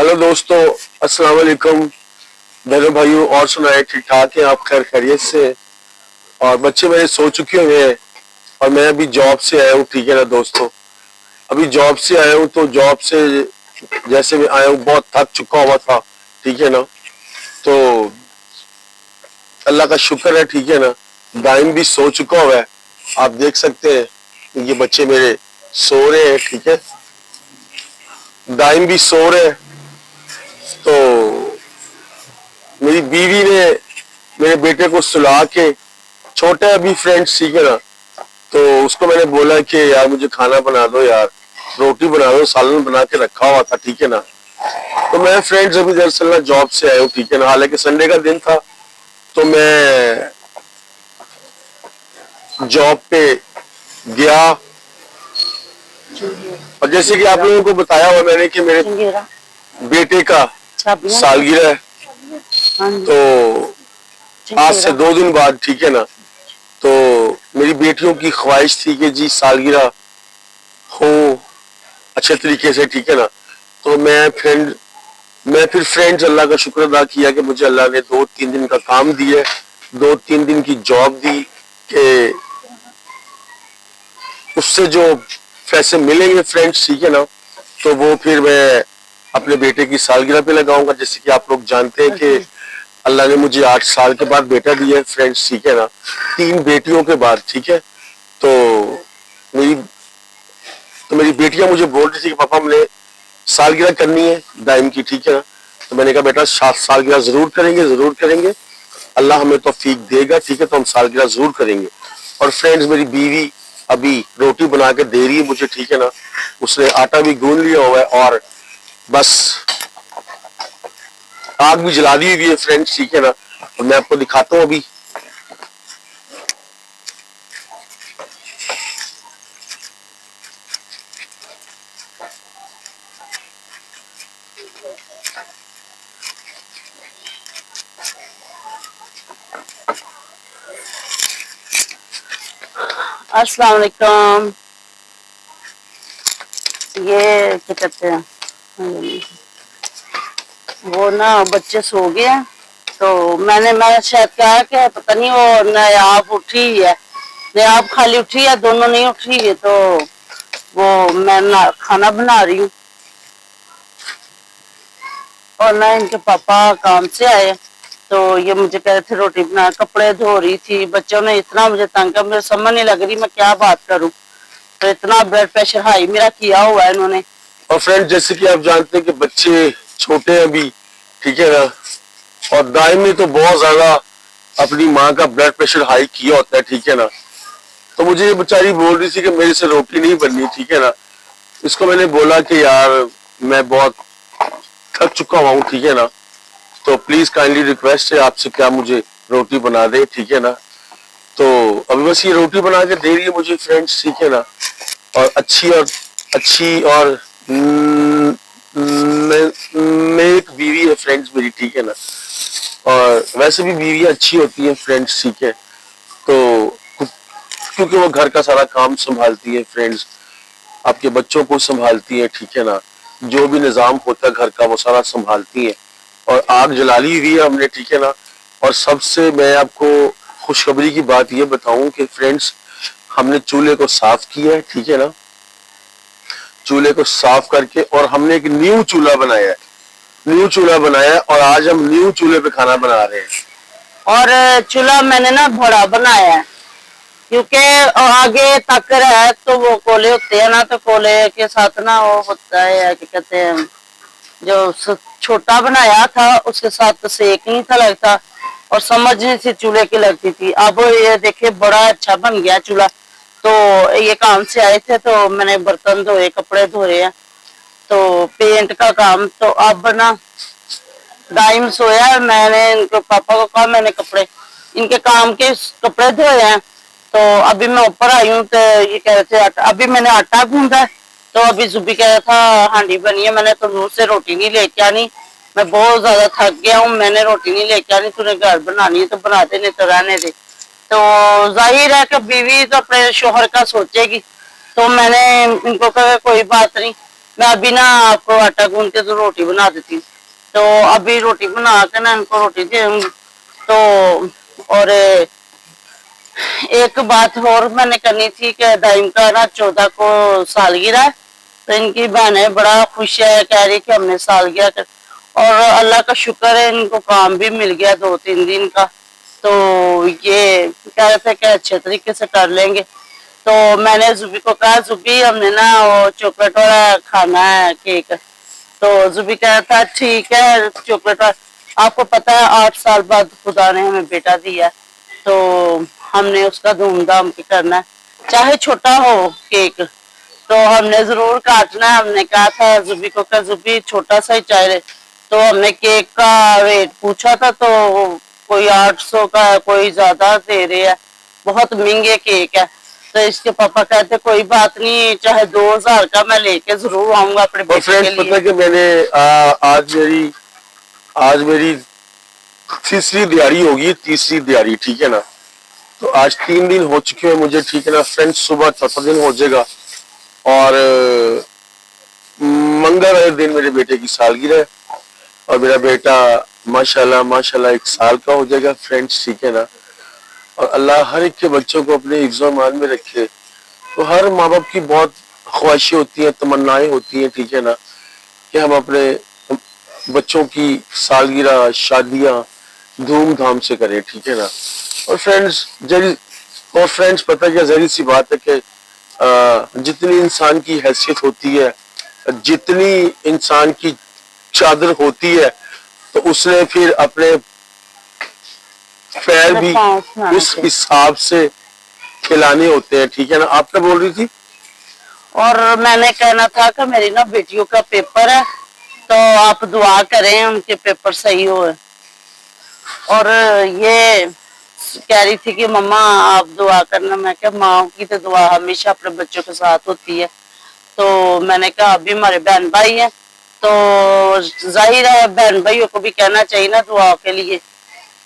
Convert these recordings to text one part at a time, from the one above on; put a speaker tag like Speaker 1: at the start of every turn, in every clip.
Speaker 1: Hello दोस्तों, अस्सलाम वालेकुम। बहनों भाइयों, और सुनाए ठीक ठाक है आप? खैर खैरियत से? और बच्चे मेरे सो चुके हुए हैं और मैं अभी जॉब से आया हूँ। ठीक है ना दोस्तों, अभी जॉब से आया हूँ तो जॉब से जैसे मैं आया हूँ बहुत थक चुका हुआ था। ठीक है ना, तो अल्लाह का शुक्र है। ठीक है ना, दाइम भी सो चुका हुआ है। आप देख सकते हैं ये बच्चे मेरे सो रहे हैं। ठीक है, दाइम भी सो रहे हैं। तो मेरी बीवी ने मेरे बेटे को सुला के, छोटा है अभी फ्रेंड्स, ठीक है ना, तो उसको मैंने बोला कि यार मुझे खाना बना दो यार, रोटी बना दो, सालन बना के रखा हुआ था। ठीक है ना, तो मैं फ्रेंड्स अभी दरअसल ना जॉब से आया हूँ। ठीक है ना, हालांकि संडे का दिन था तो मैं जॉब पे गया। और जैसे कि आप लोगों को बताया हुआ मैंने कि मेरे बेटे का सालगिरह है, तो आज से 2 दिन बाद, ठीक है ना, तो मेरी बेटियों की ख्वाहिश थी कि जी सालगिरह हो अच्छे तरीके से। ठीक है ना, तो मैं फिर फ्रेंड्स अल्लाह का शुक्र अदा किया कि मुझे अल्लाह ने 2-3 दिन का काम दिया, 2-3 दिन की जॉब दी कि उससे जो पैसे मिलेंगे फ्रेंड्स, ठीक है ना, तो वो फिर मैं अपने बेटे की सालगिरह पे लगाऊंगा। जैसे कि आप लोग जानते हैं कि अल्लाह ने मुझे 8 साल के बाद बेटा दिया है फ्रेंड्स, ठीक है ना, 3 बेटियों के बाद। ठीक है, तो मेरी मेरी बेटियां मुझे बोल रही थी कि पापा हमने सालगिरह करनी है दाइम की। ठीक है ना, तो मैंने कहा बेटा सालगिरह जरूर करेंगे, जरूर करेंगे, अल्लाह हमें तौफीक देगा। ठीक है, तो हम सालगिरह जरूर करेंगे। और फ्रेंड्स मेरी बीवी अभी रोटी बना के दे रही है मुझे। ठीक है ना, उसने आटा भी गूंद लिया हुआ है और बस आग भी जला दी हुई है फ्रेंड्स। ठीक है ना, और मैं आपको दिखाता हूँ अभी।
Speaker 2: अस्सलाम वालेकुम। ये क्या कहते हैं, वो ना बच्चे सो गए हैं, तो मैं शायद कहा कि पता नहीं वो नायाब उठी है, नायाब खाली उठी है, दोनों नहीं उठी है, तो वो मैं ना खाना बना रही हूँ। और ना इनके पापा काम से आए तो ये मुझे कह रहे थे रोटी बना, कपड़े धो रही थी, बच्चों ने इतना मुझे तंग किया, मुझे समझ नहीं लग रही मैं क्या बात करूं। तो इतना ब्लड प्रेशर हाई मेरा किया हुआ है इन्होंने।
Speaker 1: और फ्रेंड जैसे कि आप जानते हैं कि बच्चे छोटे हैं अभी, ठीक है ना, और दाइम ने तो बहुत ज्यादा अपनी माँ का ब्लड प्रेशर हाई किया होता है। ठीक है ना, तो मुझे ये बेचारी बोल रही थी कि मेरे से रोटी नहीं बननी। ठीक है ना, इसको मैंने बोला कि यार मैं बहुत थक चुका हुआ हूँ। ठीक है ना, तो प्लीज काइंडली रिक्वेस्ट है आपसे, क्या मुझे रोटी बना दे। ठीक है ना, तो अभी बस ये रोटी बना के दे रही है मुझे फ्रेंड्स। ठीक है ना, और अच्छी और नेक बीवी है फ्रेंड्स मेरी। ठीक है ना, और वैसे भी बीवी अच्छी होती है फ्रेंड्स। ठीक है, तो क्योंकि वो घर का सारा काम संभालती है फ्रेंड्स, आपके बच्चों को संभालती है। ठीक है ना, जो भी निजाम होता है घर का वो सारा संभालती है। और आग जला ली हुई है हमने। ठीक है ना, और सबसे मैं आपको खुशखबरी की बात ये बताऊं कि फ्रेंड्स हमने चूल्हे को साफ किया है। ठीक है ना, चूल्हे को साफ करके और हमने एक न्यू चूल्हा बनाया है, न्यू चूल्हा बनाया है, और आज हम न्यू चूल्हे पे खाना बना रहे हैं।
Speaker 2: और चूल्हा मैंने ना बड़ा बनाया है क्योंकि आगे तक है तो वो कोले होते हैं ना, तो कोले के साथ ना वो होता है क्या कहते हैं, जो छोटा बनाया था उसके साथ तो सेक नहीं था लगता और समझ नहीं सी चूल्हे की लगती थी। अब ये देखिए बड़ा अच्छा बन गया चूल्हा। तो ये काम से आए थे तो मैंने बर्तन धोए, कपड़े धोए हैं, तो पेंट का काम। तो अब ना दाइम सोया, मैंने इनके पापा को कहा मैंने कपड़े इनके काम के कपड़े धोए हैं, तो अभी मैं ऊपर आई हूँ। तो ये कह रहे थे अभी मैंने आटा गूंदा है, तो अभी जुबी कह रहा था हांडी बनी है, मैंने तो मुंह से रोटी नहीं लेके आनी, मैं बहुत ज्यादा थक गया हूँ, मैंने रोटी नहीं लेके आनी, तूने घर बनानी है तो बना दे नहीं तो रहने दे। तो जाहिर है कि बीवी तो अपने शोहर का सोचेगी, तो मैंने इनको कहा कोई बात नहीं, मैं अभी ना आपको आटा गूंद के तो रोटी बना देती हूँ। तो अभी रोटी बना के ना इनको रोटी दूंगी। तो और एक बात और मैंने करनी थी कि दाइम का ना 14 को सालगिरह है। तो इनकी बहनें बड़ा खुश है, कह रही कि हमने सालगिरह कर, और अल्लाह का शुक्र है इनको काम भी मिल गया 2-3 दिन का। तो ये कह रहे थे कि अच्छे तरीके से कर लेंगे। तो मैंने जुबी को कहा, जुबी हमने ना वो चॉकलेट वाला खाना है केक। तो जुबी कह रहा था ठीक है चॉकलेट वाला। आपको पता है 8 साल बाद खुदा ने हमें बेटा दिया है, तो हमने उसका धूमधाम के करना है, चाहे छोटा हो केक। तो हमने जरूर काटना है। हमने कहा था जुबी को कि जुबी छोटा सा ही चाहिए। तो हमने केक का रेट पूछा था, तो कोई 800 का है, कोई ज्यादा दे रहे हैं, बहुत महंगे केक है। तो इसके पापा कहते कोई बात नहीं, चाहे 2000 का मैं लेके जरूर आऊंगा अपने
Speaker 1: और
Speaker 2: बेटे के
Speaker 1: फ्रेंड्स पता
Speaker 2: लिए।
Speaker 1: है कि मैंने आज मेरी तीसरी दिहाड़ी होगी, तीसरी दिहाड़ी, ठीक है ना। तो आज 3 दिन हो चुके हैं मुझे, ठीक है ना फ्रेंड्स। सुबह चौथा दिन हो जाएगा और मंगलवार दिन मेरे बेटे की सालगिरह है और मेरा बेटा माशाल्लाह माशाल्लाह 1 साल का हो जाएगा फ्रेंड्स, ठीक है ना। और अल्लाह हर एक के बच्चों को अपने हिफ्ज़ मान में रखे। तो हर माँ बाप की बहुत ख्वाहिशें होती हैं, तमन्नाएं होती हैं, ठीक है ना, कि हम अपने बच्चों की सालगिरह शादियां धूमधाम से करें, ठीक है ना। और फ्रेंड्स पता क्या जहरी सी बात है कि जितनी इंसान की हैसियत होती है, जितनी इंसान की चादर होती है, तो उसने फिर अपने पैर भी उस हिसाब से खिलाने होते हैं, ठीक है ना। आप क्या बोल रही थी?
Speaker 2: और मैंने कहना था कि मेरी ना बेटियों का पेपर है, तो आप दुआ करें उनके पेपर सही हो। और ये कह रही थी कि मम्मा आप दुआ करना। मैं क्या, माँ की तो दुआ हमेशा अपने बच्चों के साथ होती है। तो मैंने कहा अभी हमारे बहन भाई हैं, तो जाहिर है बहन भाइयों को भी कहना चाहिए ना दुआ के लिए।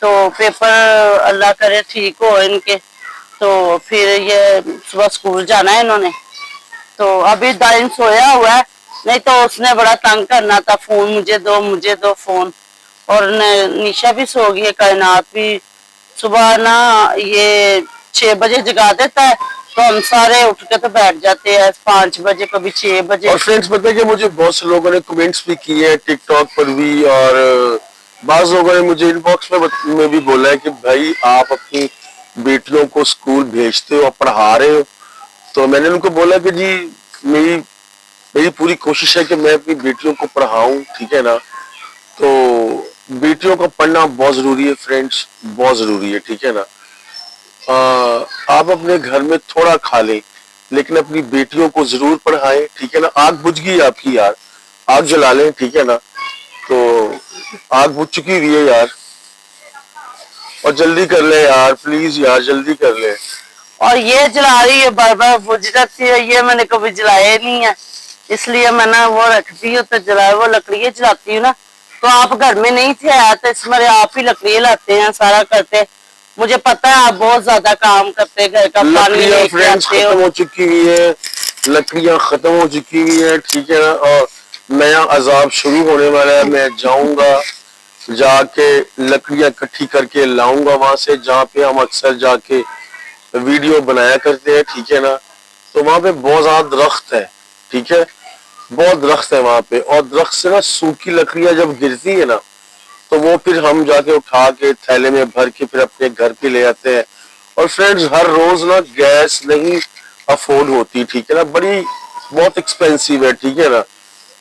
Speaker 2: तो पेपर अल्लाह करे ठीक हो इनके, तो फिर ये सुबह स्कूल जाना है इन्होंने। तो अभी दाइन सोया हुआ है, नहीं तो उसने बड़ा तंग करना था, फोन मुझे दो फोन। और निशा भी सो गई है, कायनात भी। सुबह ना ये 6 बजे जगा देता है, तो हम सारे उठ के तो बैठ जाते हैं 5 बजे, कभी 6 बजे।
Speaker 1: और फ्रेंड्स पता है कि मुझे बहुत से लोगों ने कमेंट्स भी किए हैं टिकटॉक पर भी, और बाज लोगों ने मुझे इनबॉक्स में भी बोला है कि भाई आप अपनी बेटियों को स्कूल भेजते हो, पढ़ा रहे हो। तो मैंने उनको बोला कि जी मेरी मेरी पूरी कोशिश है कि मैं अपनी बेटियों को पढ़ाऊं, ठीक है ना। तो बेटियों का पढ़ना बहुत जरूरी है फ्रेंड्स, बहुत जरूरी है, ठीक है ना। आप अपने घर में थोड़ा खा लें, लेकिन अपनी बेटियों को जरूर पढ़ाएं, ठीक है ना। आग बुझ गई आपकी यार, आग जला लें, ठीक है ना। तो आग बुझ चुकी हुई है यार, और जल्दी कर ले यार, प्लीज यार जल्दी कर ले।
Speaker 2: और ये जला रही है, बार बार बुझ जाती है। ये मैंने कभी जलाया नहीं है, इसलिए मैंने वो रखती हूँ तो जलाए, वो लकड़ियाँ जलाती हूँ ना। तो आप घर में नहीं थे तो इसमें आप ही लकड़ियाँ लाते हैं, सारा करते। मुझे पता है आप बहुत ज्यादा काम करते, घर का पानी
Speaker 1: लकड़ियाँ
Speaker 2: लेके
Speaker 1: फ्रेंड्स
Speaker 2: आते
Speaker 1: खत्म
Speaker 2: हो।
Speaker 1: हो चुकी हुई है, लकड़ियाँ खत्म हो चुकी हुई है, ठीक है ना। और नया अजाब शुरू होने वाला है। मैं जाऊंगा, जाके लकड़ियाँ इकट्ठी करके लाऊंगा वहां से, जहाँ पे हम अक्सर जाके वीडियो बनाया करते हैं, ठीक है ना। तो वहां पे बहुत ज्यादा दरख्त है, ठीक है, बहुत दरख्त है वहां पे। और दरख्त से ना सूखी लकड़ियां जब गिरती है ना, तो वो फिर हम जाके उठा के थैले में भर के फिर अपने घर पे ले आते हैं। और फ्रेंड्स हर रोज ना गैस नहीं अफोर्ड होती, ठीक है ना, बड़ी बहुत एक्सपेंसिव है, ठीक है ना।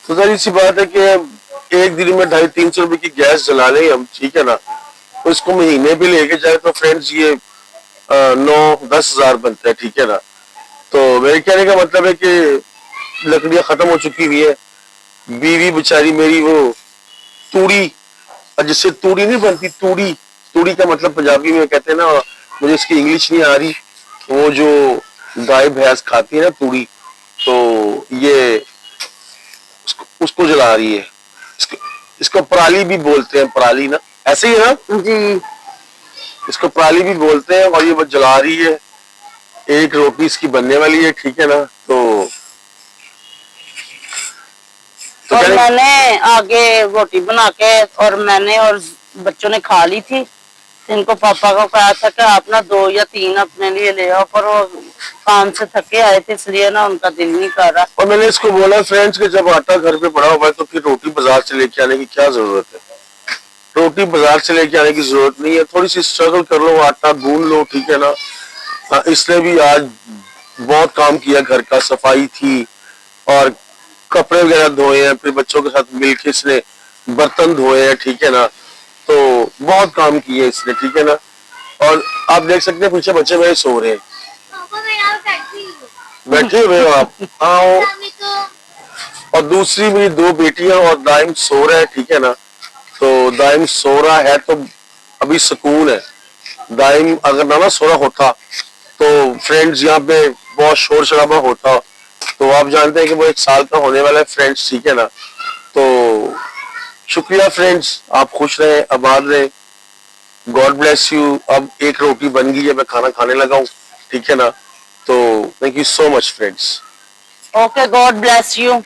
Speaker 1: तो जाहिर सी बात है कि एक दिन में 250-300 रुपए की गैस जला लें हम, ठीक है ना। तो इसको महीने भी लेके जाए तो फ्रेंड्स ये 9-10 हजार बनता है, ठीक है ना। तो मेरे कहने का मतलब है कि लकड़ियां खत्म हो चुकी हुई है। बीवी बेचारी मेरी वो तूड़ी, जिससे तूड़ी नहीं बनती, तूड़ी, तूड़ी का मतलब पंजाबी में कहते हैं ना, मुझे इसकी इंग्लिश नहीं आ रही। वो जो गाय भैंस खाती है ना तूड़ी, तो ये उसको जला रही है। इसको पराली भी बोलते हैं, पराली ना, ऐसे ही है ना
Speaker 2: जी।
Speaker 1: इसको पराली भी बोलते हैं। और ये वो जला रही है, एक रोटी इसकी बनने वाली है, ठीक है ना। तो तो
Speaker 2: और
Speaker 1: कहने-
Speaker 2: मैंने आगे रोटी बना के और मैंने और बच्चों ने खा ली थी। इनको पापा को कहा था कि आप ना 2 या 3 अपने लिए ले आओ, पर वो काम से थके आए थे इसलिए ना उनका दिल नहीं कर रहा।
Speaker 1: और मैंने इसको बोला फ्रेंड्स कि जब आटा घर पे पड़ा हुआ है तो फिर रोटी बाजार से लेके आने की क्या जरूरत है। रोटी बाजार से लेके आने की जरूरत नहीं है, थोड़ी सी स्ट्रगल कर लो, आटा गूंद लो, ठीक है ना। इसने भी आज बहुत काम किया, घर का सफाई थी और कपड़े वगैरह धोए हैं, फिर बच्चों के साथ मिलकर इसने बर्तन धोए हैं, ठीक है ना। तो बहुत काम किए इसने, ठीक है ना। और आप देख सकते हैं पीछे बच्चे मेरे सो रहे हैं, बैठे हुए हो आप। आओ। और दूसरी मेरी 2 बेटियां और दाइम सो रहा है, ठीक है ना। तो दाइम सो रहा है तो अभी सुकून है। दाइम अगर ना सो रहा होता तो फ्रेंड्स यहाँ पे बहुत शोर शराबा होता। तो आप जानते हैं कि वो 1 साल का होने वाला है फ्रेंड्स, ठीक है ना। तो शुक्रिया फ्रेंड्स, आप खुश रहे, आबाद रहे, गॉड ब्लेस यू। अब 1 रोटी बन गई है, मैं खाना खाने लगा हूँ, ठीक है ना। तो thank you so much friends.
Speaker 2: Okay, God bless you.